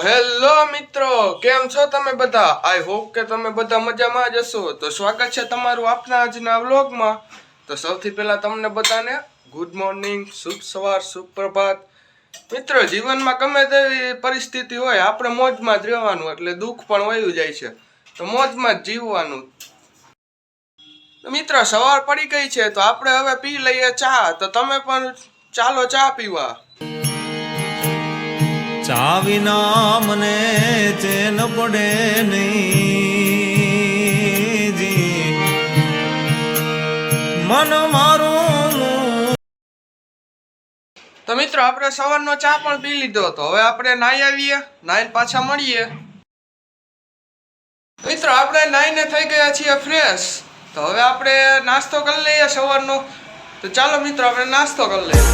Hello મિત્રો, કેમ છો તમે બધા? આઈ હોપ કે તમે બધા મજામાં જ હશો. તો સ્વાગત છે તમારું આપના આજના વ્લોગમાં. તો સૌથી પહેલા તમને બધાને ગુડ મોર્નિંગ, શુભ સવાર, શુભ પ્રભાત. મિત્રો, જીવનમાં ગમે તેવી પરિસ્થિતિ હોય આપણે મોજમાં જ રહેવાનું, એટલે દુઃખ પણ વયું જાય છે તો મોજમાં જ જીવવાનું. મિત્રો, સવાર પડી ગઈ છે તો આપણે હવે પી લઈએ ચા. તો તમે પણ ચાલો ચા પીવા. ચા વિના મને ચેન પડે નહીં જી મન મારું. તો મિત્રો, આપણે સવારનો ચા પણ પી લીધો હતો. હવે આપણે નાઈ આવીએ, નાઈને પાછા મળીએ. મિત્રો, આપણે નાઈને થઈ ગયા છીએ ફ્રેશ. તો હવે આપણે નાસ્તો કરી લઈએ સવારનો. તો ચાલો મિત્રો, આપણે નાસ્તો કરી લઈએ.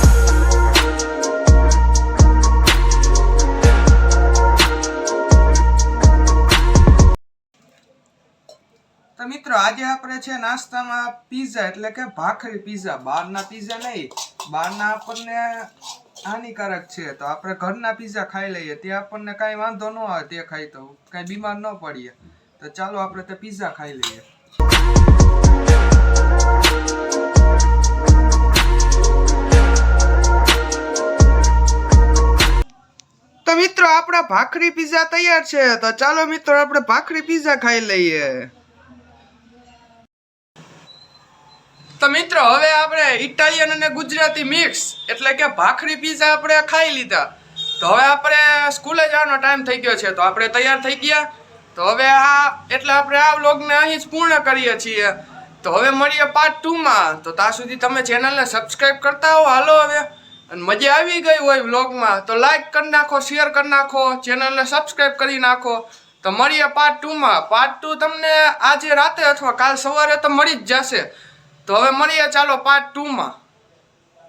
તો મિત્રો, આજે આપણે છે નાસ્તામાં પીઝા, એટલે કે ભાખરી પીઝા. બહારના પીઝા નહીં, બહારના આપણને હાનિકારક છે. તો આપણે ઘરના પીઝા ખાઈ લઈએ, તે આપણને કાંઈ વાંધો ન આવે, તે ખાઈ તો કાંઈ બીમાર ન પડીએ. તો ચાલો આપણે તે પીઝા ખાઈ લઈએ. તો મિત્રો, આપણા ભાખરી પીઝા તૈયાર છે. તો ચાલો મિત્રો, આપણે ભાખરી પીઝા ખાઈ લઈએ. તો મિત્રો, હવે આપણે ઇટાલિયન અને ગુજરાતી મિક્સ, એટલે કે ભાખરી પીઝા આપણે ખાઈ લીધા. તો હવે આપણે સ્કૂલે જવાનો ટાઈમ થઈ ગયો છે, તો આપણે તૈયાર થઈ ગયા. તો હવે આપણે આ વ્લોગને અહીં જ પૂર્ણ કરીએ છીએ. તો હવે મળીએ પાર્ટ 2 માં. તો ત્યાં સુધી તમે ચેનલને સબસ્ક્રાઇબ કરતા હો. હાલો હવે, અને મજા આવી ગઈ હોય વ્લોગમાં તો લાઈક કરી નાખો, શેર કરી નાખો, ચેનલને સબસ્ક્રાઇબ કરી નાખો. તો મળીએ પાર્ટ 2 માં. પાર્ટ 2 તમને આજે રાતે અથવા કાલ સવારે તો મળી જ જશે. તો હવે મળીએ ચાલો પાર્ટ 2 માં.